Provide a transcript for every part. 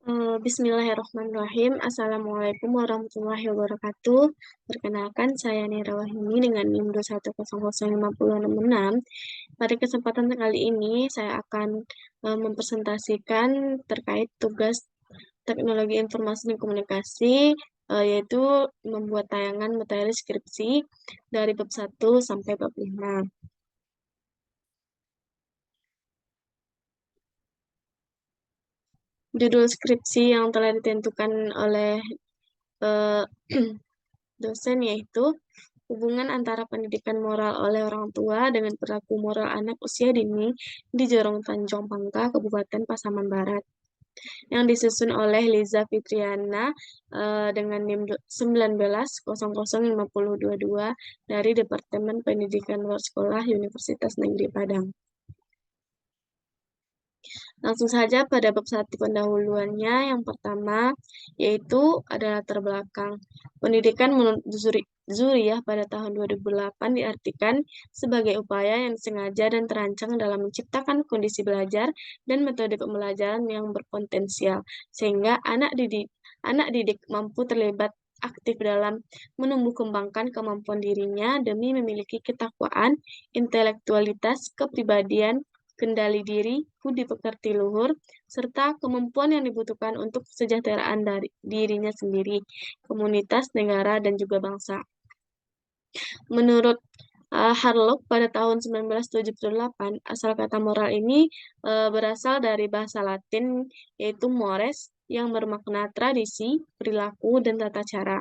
Bismillahirrahmanirrahim. Assalamualaikum warahmatullahi wabarakatuh. Perkenalkan, saya Nira Wahimi dengan NIM 2100506. Pada kesempatan kali ini, saya akan mempresentasikan terkait tugas teknologi informasi dan komunikasi, yaitu membuat tayangan materi skripsi dari bab 1 sampai bab 5. Judul skripsi yang telah ditentukan oleh eh, dosen yaitu hubungan antara pendidikan moral oleh orang tua dengan perilaku moral anak usia dini di Jorong Tanjung Pangka, Kabupaten Pasaman Barat, yang disusun oleh Liza Fitriana dengan NIM 19005022 dari Departemen Pendidikan Luar Sekolah Universitas Negeri Padang. Langsung saja pada bab 1 pendahuluannya, yang pertama yaitu adalah latar belakang. Pendidikan menurut Zuriyah pada tahun 2008 diartikan sebagai upaya yang disengaja dan terancang dalam menciptakan kondisi belajar dan metode pembelajaran yang berpotensial, sehingga anak didik mampu terlibat aktif dalam menumbuh kembangkan kemampuan dirinya demi memiliki ketakwaan, intelektualitas, kepribadian, kendali diri, budi pekerti luhur, serta kemampuan yang dibutuhkan untuk kesejahteraan dari dirinya sendiri, komunitas, negara, dan juga bangsa. Menurut Harlock pada tahun 1978, asal kata moral ini berasal dari bahasa Latin yaitu mores, yang bermakna tradisi, perilaku, dan tata cara.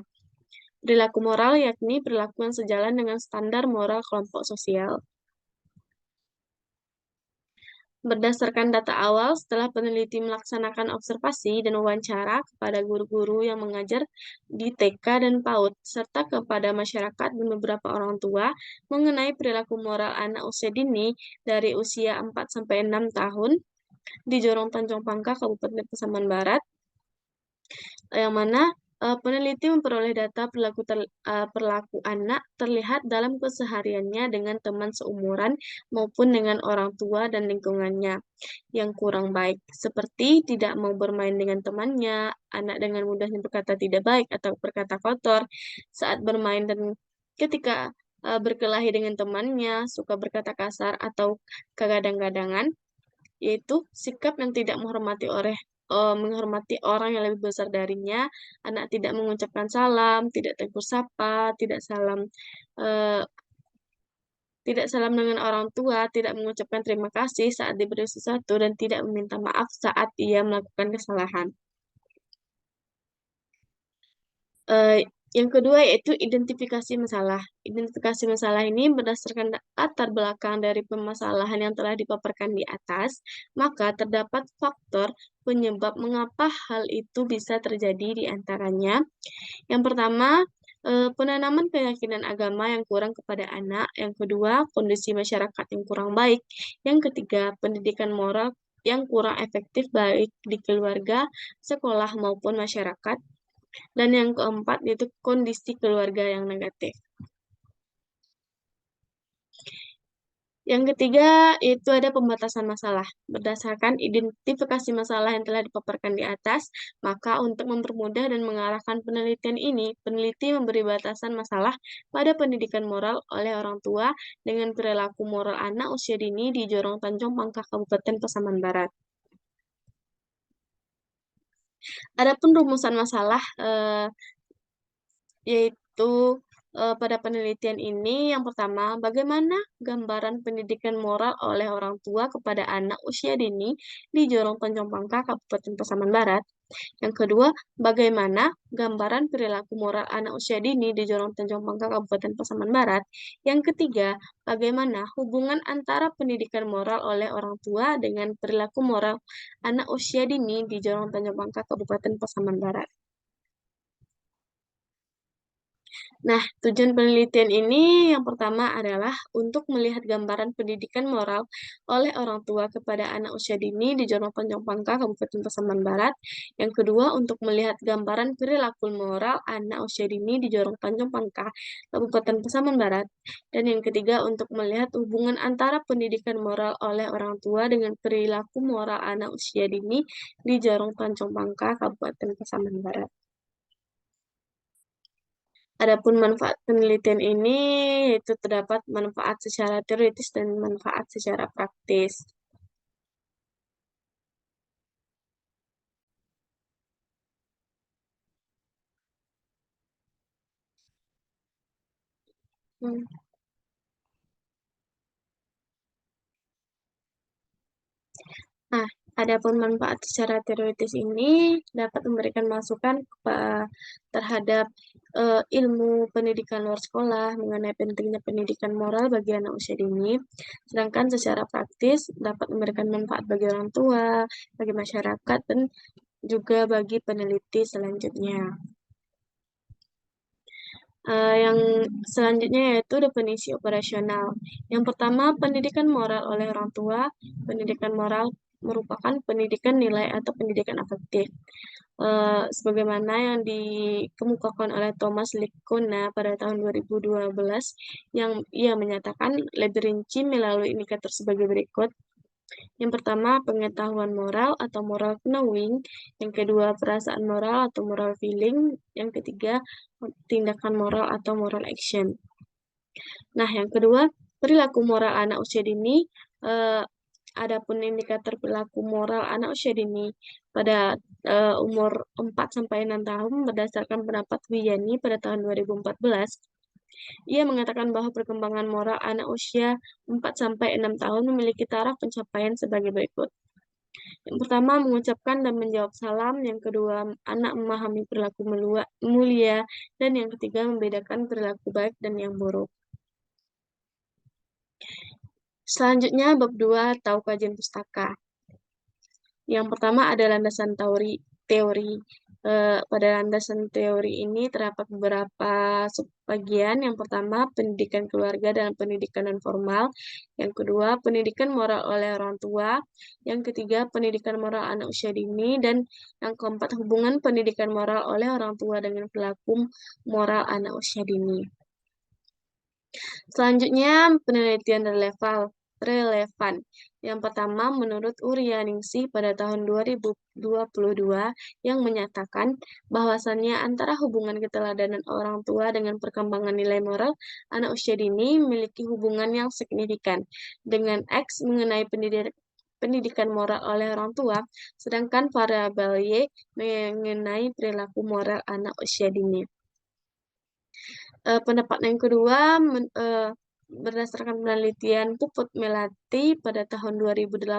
Perilaku moral yakni perilaku yang sejalan dengan standar moral kelompok sosial. Berdasarkan data awal, setelah peneliti melaksanakan observasi dan wawancara kepada guru-guru yang mengajar di TK dan PAUD, serta kepada masyarakat dan beberapa orang tua mengenai perilaku moral anak usia dini dari usia 4-6 tahun di Jorong Tanjung Pangka, Kabupaten Pasaman Barat, yang mana peneliti memperoleh data perilaku anak terlihat dalam kesehariannya dengan teman seumuran maupun dengan orang tua dan lingkungannya yang kurang baik, seperti tidak mau bermain dengan temannya, anak dengan mudahnya berkata tidak baik atau berkata kotor saat bermain, dan ketika berkelahi dengan temannya, suka berkata kasar atau kegadang-gadangan, yaitu sikap yang tidak menghormati orang yang lebih besar darinya, anak tidak mengucapkan salam, tidak tegur sapa, eh, tidak salam dengan orang tua, tidak mengucapkan terima kasih saat diberi sesuatu, dan tidak meminta maaf saat ia melakukan kesalahan. Eh, yang kedua yaitu identifikasi masalah. Identifikasi masalah ini berdasarkan latar belakang dari permasalahan yang telah dipaparkan di atas, maka terdapat faktor penyebab mengapa hal itu bisa terjadi di antaranya. Yang pertama, penanaman keyakinan agama yang kurang kepada anak. Yang kedua, kondisi masyarakat yang kurang baik. Yang ketiga, pendidikan moral yang kurang efektif baik di keluarga, sekolah maupun masyarakat. Dan yang keempat yaitu kondisi keluarga yang negatif. Yang ketiga itu ada pembatasan masalah. Berdasarkan identifikasi masalah yang telah dipaparkan di atas, maka untuk mempermudah dan mengarahkan penelitian ini, peneliti memberi batasan masalah pada pendidikan moral oleh orang tua dengan perilaku moral anak usia dini di Jorong Tanjung Pangkah, Kabupaten Pasaman Barat. Adapun rumusan masalah yaitu pada penelitian ini, yang pertama, bagaimana gambaran pendidikan moral oleh orang tua kepada anak usia dini di Jorong Tanjung Pangkah, Kabupaten Pasaman Barat. Yang kedua, bagaimana gambaran perilaku moral anak usia dini di Jorong Tanjung Pangkah, Kabupaten Pasaman Barat. Yang ketiga, bagaimana hubungan antara pendidikan moral oleh orang tua dengan perilaku moral anak usia dini di Jorong Tanjung Pangkah, Kabupaten Pasaman Barat. Nah, tujuan penelitian ini yang pertama adalah untuk melihat gambaran pendidikan moral oleh orang tua kepada anak usia dini di Jorong Tanjung Pangkah, Kabupaten Pasaman Barat. Yang kedua, untuk melihat gambaran perilaku moral anak usia dini di Jorong Tanjung Pangkah, Kabupaten Pasaman Barat. Dan yang ketiga, untuk melihat hubungan antara pendidikan moral oleh orang tua dengan perilaku moral anak usia dini di Jorong Tanjung Pangkah, Kabupaten Pasaman Barat. Adapun manfaat penelitian ini yaitu terdapat manfaat secara teoritis dan manfaat secara praktis. Hmm. Nah, adapun manfaat secara teoritis ini dapat memberikan masukan terhadap ilmu pendidikan luar sekolah mengenai pentingnya pendidikan moral bagi anak usia dini. Sedangkan secara praktis dapat memberikan manfaat bagi orang tua, bagi masyarakat, dan juga bagi peneliti selanjutnya. Yang selanjutnya yaitu definisi operasional. Yang pertama, pendidikan moral oleh orang tua. Pendidikan moral merupakan pendidikan nilai atau pendidikan afektif. Sebagaimana yang dikemukakan oleh Thomas Lickona pada tahun 2012, yang ia menyatakan lebih rinci melalui indikator sebagai berikut. Yang pertama, pengetahuan moral atau moral knowing. Yang kedua, perasaan moral atau moral feeling. Yang ketiga, tindakan moral atau moral action. Nah, yang kedua, perilaku moral anak usia dini. Eh, Adapun indikator perilaku moral anak usia dini pada umur 4 sampai 6 tahun berdasarkan pendapat Wiyani pada tahun 2014. Ia mengatakan bahwa perkembangan moral anak usia 4 sampai 6 tahun memiliki taraf pencapaian sebagai berikut. Yang pertama, mengucapkan dan menjawab salam. Yang kedua, anak memahami perilaku mulia. Dan yang ketiga, membedakan perilaku baik dan yang buruk. Selanjutnya, bab 2, tahu kajian pustaka. Yang pertama ada landasan teori. Pada landasan teori ini terdapat beberapa subbagian. Yang pertama, pendidikan keluarga dan pendidikan non formal. Yang kedua, pendidikan moral oleh orang tua. Yang ketiga, pendidikan moral anak usia dini. Dan yang keempat, hubungan pendidikan moral oleh orang tua dengan perilaku moral anak usia dini. Selanjutnya, penelitian relevan. Yang pertama, menurut Urianingsih pada tahun 2022 yang menyatakan bahwasannya antara hubungan keteladanan orang tua dengan perkembangan nilai moral anak usia dini memiliki hubungan yang signifikan dengan X mengenai pendidikan moral oleh orang tua, sedangkan variabel Y mengenai perilaku moral anak usia dini. Pendapat yang kedua, berdasarkan penelitian Puput Melati pada tahun 2018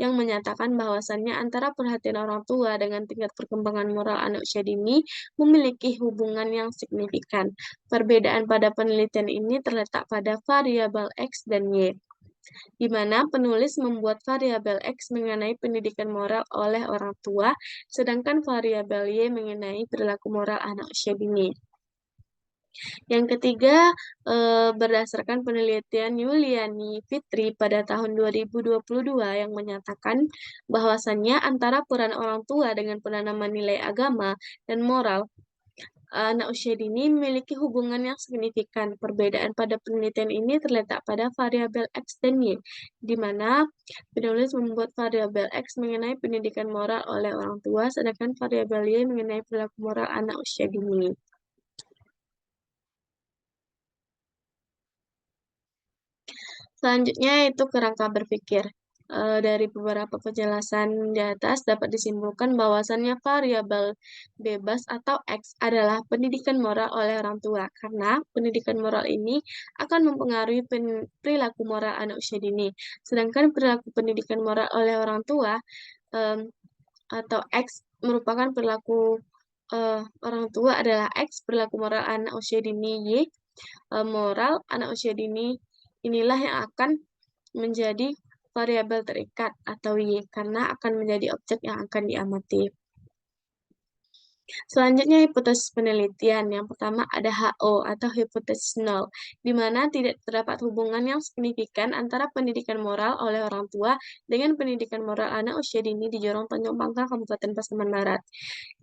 yang menyatakan bahwasannya antara perhatian orang tua dengan tingkat perkembangan moral anak usia dini memiliki hubungan yang signifikan. Perbedaan pada penelitian ini terletak pada variabel X dan Y, di mana penulis membuat variabel X mengenai pendidikan moral oleh orang tua, sedangkan variabel Y mengenai perilaku moral anak usia dini. Yang ketiga, berdasarkan penelitian Yuliani Fitri pada tahun 2022 yang menyatakan bahwasannya antara peran orang tua dengan penanaman nilai agama dan moral anak usia dini memiliki hubungan yang signifikan. Perbedaan pada penelitian ini terletak pada variabel X dan Y, di mana penulis membuat variabel X mengenai pendidikan moral oleh orang tua, sedangkan variabel Y mengenai perilaku moral anak usia dini. Selanjutnya itu kerangka berpikir. Dari beberapa penjelasan di atas dapat disimpulkan bahwasannya variabel bebas atau X adalah pendidikan moral oleh orang tua, karena pendidikan moral ini akan mempengaruhi perilaku moral anak usia dini. Sedangkan perilaku pendidikan moral oleh orang tua atau X merupakan perilaku orang tua adalah X, perilaku moral anak usia dini Y, moral anak usia dini inilah yang akan menjadi variabel terikat atau Y karena akan menjadi objek yang akan diamati. Selanjutnya hipotesis penelitian. Yang pertama ada HO atau hipotesis nol, di mana tidak terdapat hubungan yang signifikan antara pendidikan moral oleh orang tua dengan pendidikan moral anak usia dini di Jorong Tanjung Pangkal, Kabupaten Pasaman Barat.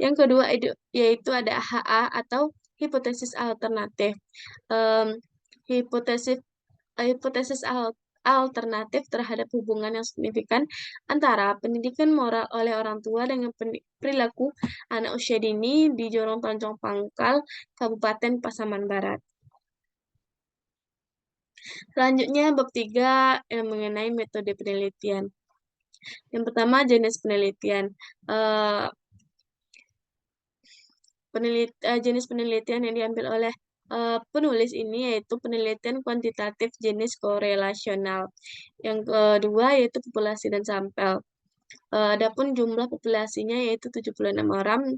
Yang kedua yaitu ada HA atau hipotesis alternatif. Em, hipotesis hipotesis alternatif terhadap hubungan yang signifikan antara pendidikan moral oleh orang tua dengan perilaku anak usia dini di Jorong Tanjung Pangkal, Kabupaten Pasaman Barat. Selanjutnya bab 3 yang mengenai metode penelitian. Yang pertama jenis penelitian. Eh, jenis penelitian yang diambil oleh penulis ini yaitu penelitian kuantitatif jenis korelasional. Yang kedua yaitu populasi dan sampel. Adapun jumlah populasinya yaitu 76 orang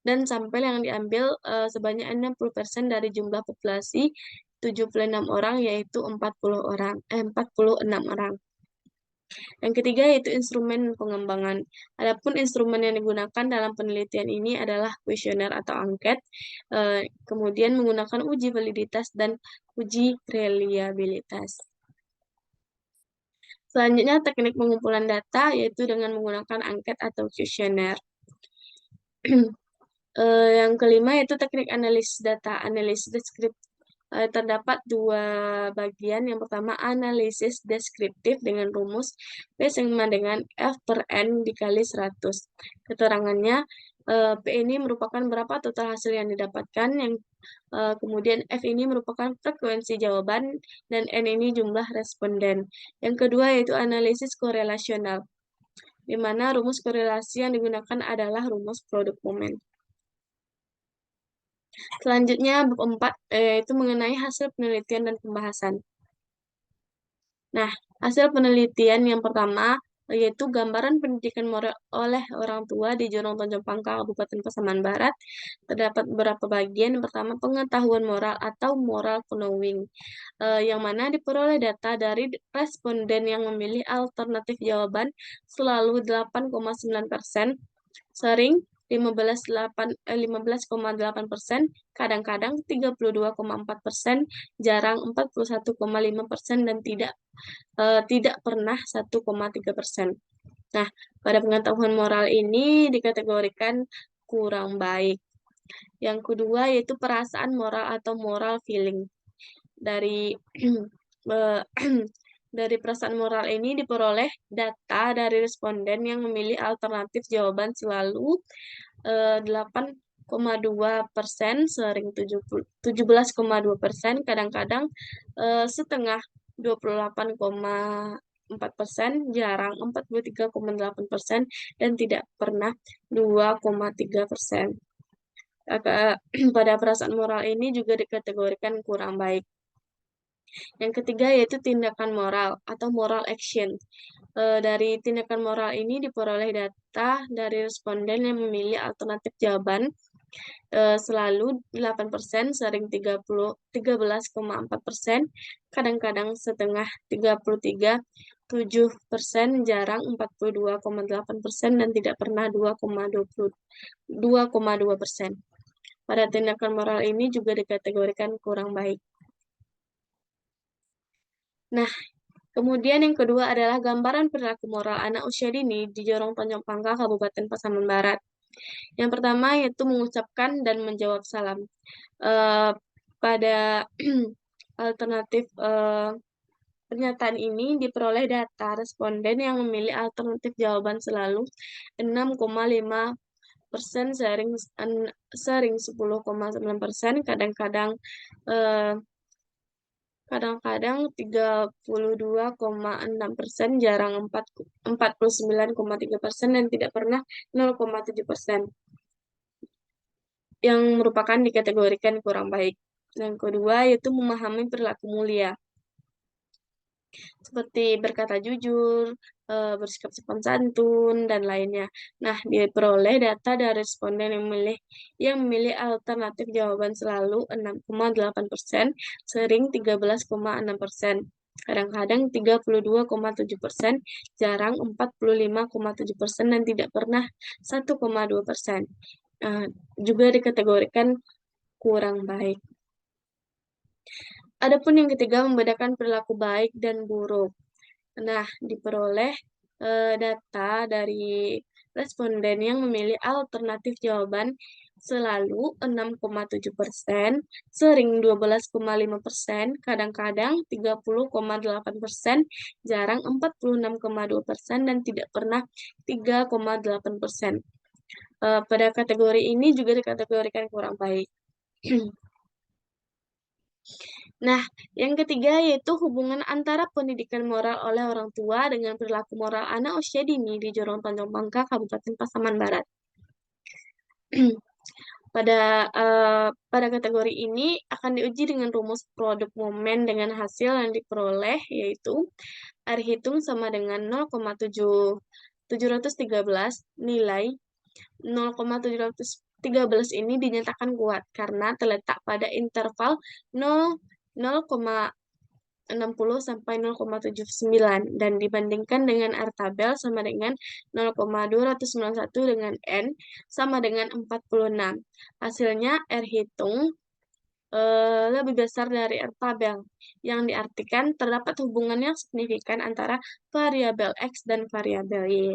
dan sampel yang diambil sebanyak 60% dari jumlah populasi 76 orang yaitu 46 orang. Yang ketiga yaitu instrumen pengembangan. Adapun instrumen yang digunakan dalam penelitian ini adalah kuesioner atau angket, kemudian menggunakan uji validitas dan uji reliabilitas. Selanjutnya teknik pengumpulan data yaitu dengan menggunakan angket atau kuesioner. Yang kelima yaitu teknik analisis data, analisis deskriptif. Terdapat dua bagian. Yang pertama analisis deskriptif dengan rumus P sama dengan F per N dikali 100. Keterangannya P ini merupakan berapa total hasil yang didapatkan, yang kemudian F ini merupakan frekuensi jawaban, dan N ini jumlah responden. Yang kedua yaitu analisis korelasional, di mana rumus korelasi yang digunakan adalah rumus produk momen. Selanjutnya bab 4 yaitu mengenai hasil penelitian dan pembahasan. Nah, hasil penelitian yang pertama yaitu gambaran pendidikan moral oleh orang tua di Jorong Tanjung Pangkal, Kabupaten Pasaman Barat. Terdapat beberapa bagian. Yang pertama pengetahuan moral atau moral knowing, yang mana diperoleh data dari responden yang memilih alternatif jawaban selalu 8,9%, sering 15,8%, kadang-kadang 32,4%, jarang 41,5%, dan tidak pernah 1,3%. Nah, pada pengetahuan moral ini dikategorikan kurang baik. Yang kedua yaitu perasaan moral atau moral feeling. Dari dari perasaan moral ini diperoleh data dari responden yang memilih alternatif jawaban selalu 8,2%, sering 17,2%, kadang-kadang setengah 28,4%, jarang 43,8%, dan tidak pernah 2,3%. Pada perasaan moral ini juga dikategorikan kurang baik. Yang ketiga yaitu tindakan moral atau moral action. Dari tindakan moral ini diperoleh data dari responden yang memilih alternatif jawaban selalu 8%, sering 13,4%, kadang-kadang setengah 33,7%, jarang 42,8%, dan tidak pernah 2,2%. Pada tindakan moral ini juga dikategorikan kurang baik. Nah, kemudian yang kedua adalah gambaran perilaku moral anak usia dini di Jorong Tanjung Pangkal, Kabupaten Pasaman Barat. Yang pertama yaitu mengucapkan dan menjawab salam. Pada alternatif pernyataan ini diperoleh data responden yang memilih alternatif jawaban selalu 6,5%, sering 10,9%, kadang-kadang 32,6%, jarang 49,3%, dan tidak pernah 0,7%, yang merupakan dikategorikan kurang baik. Yang kedua yaitu memahami perilaku mulia, seperti berkata jujur, bersikap sopan santun, dan lainnya. Nah, diperoleh data dari responden yang memilih alternatif jawaban selalu 6,8%, sering 13,6%, kadang-kadang 32,7%, jarang 45,7%, dan tidak pernah 1,2%. eh, juga dikategorikan kurang baik. Adapun yang ketiga, membedakan perilaku baik dan buruk. Nah, diperoleh data dari responden yang memilih alternatif jawaban selalu 6,7%, sering 12,5%, kadang-kadang 30,8%, jarang 46,2%, dan tidak pernah 3,8%. Pada kategori ini juga dikategorikan kurang baik. Nah, yang ketiga yaitu hubungan antara pendidikan moral oleh orang tua dengan perilaku moral anak usia dini di Jorong Tanjung Bangka, Kabupaten Pasaman Barat. Pada kategori ini akan diuji dengan rumus produk momen dengan hasil yang diperoleh, yaitu R hitung sama dengan 0,713, nilai 0,713 ini dinyatakan kuat karena terletak pada interval 0,60 sampai 0,79 dan dibandingkan dengan R tabel sama dengan 0,291 dengan N sama dengan 46. Hasilnya R hitung lebih besar dari R tabel, yang diartikan terdapat hubungan yang signifikan antara variabel X dan variabel Y.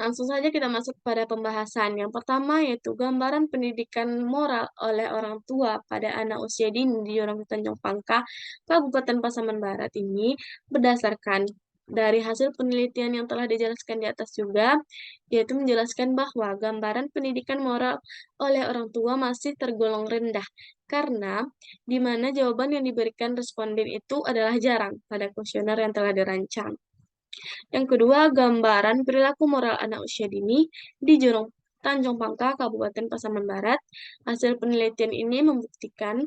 Langsung saja kita masuk pada pembahasan. Yang pertama yaitu gambaran pendidikan moral oleh orang tua pada anak usia dini di Jorong Tanjung Pangka, Kabupaten Pasaman Barat ini berdasarkan dari hasil penelitian yang telah dijelaskan di atas juga, yaitu menjelaskan bahwa gambaran pendidikan moral oleh orang tua masih tergolong rendah karena di mana jawaban yang diberikan responden itu adalah jarang pada kuesioner yang telah dirancang. Yang kedua, gambaran perilaku moral anak usia dini di Jorong Tanjung Pangka, Kabupaten Pasaman Barat. Hasil penelitian ini membuktikan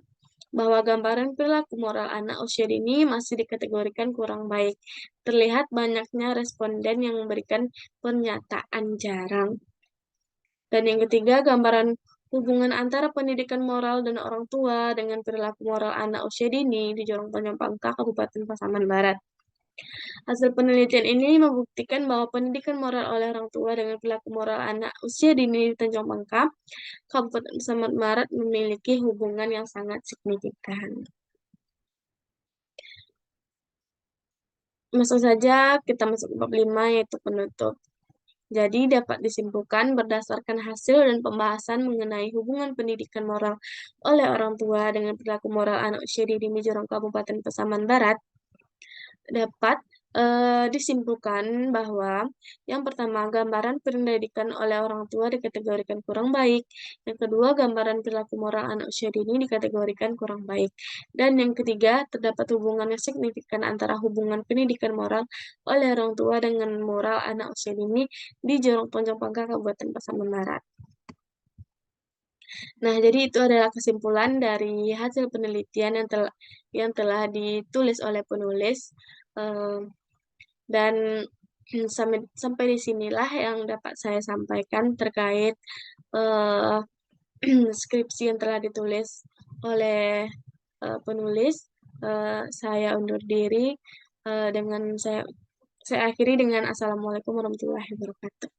bahwa gambaran perilaku moral anak usia dini masih dikategorikan kurang baik. Terlihat banyaknya responden yang memberikan pernyataan jarang. Dan yang ketiga, gambaran hubungan antara pendidikan moral dan orang tua dengan perilaku moral anak usia dini di Jorong Tanjung Pangka, Kabupaten Pasaman Barat. Hasil penelitian ini membuktikan bahwa pendidikan moral oleh orang tua dengan perilaku moral anak usia dini di Tanjung Bangka, Kabupaten Pasaman Barat memiliki hubungan yang sangat signifikan. Langsung saja kita masuk ke bab 5 yaitu penutup. Jadi dapat disimpulkan berdasarkan hasil dan pembahasan mengenai hubungan pendidikan moral oleh orang tua dengan perilaku moral anak usia dini di Jorong Kabupaten Pasaman Barat, dapat disimpulkan bahwa yang pertama, gambaran pendidikan oleh orang tua dikategorikan kurang baik. Yang kedua, gambaran perilaku moral anak usia dini dikategorikan kurang baik. Dan yang ketiga, terdapat hubungan yang signifikan antara hubungan pendidikan moral oleh orang tua dengan moral anak usia dini di Jorong Tanjung Pangka, Kabupaten Pasaman Barat. Nah, jadi itu adalah kesimpulan dari hasil penelitian yang telah ditulis oleh penulis. Dan sampai di sinilah yang dapat saya sampaikan terkait eh, skripsi yang telah ditulis oleh penulis. Saya undur diri dengan saya akhiri dengan Assalamualaikum warahmatullahi wabarakatuh.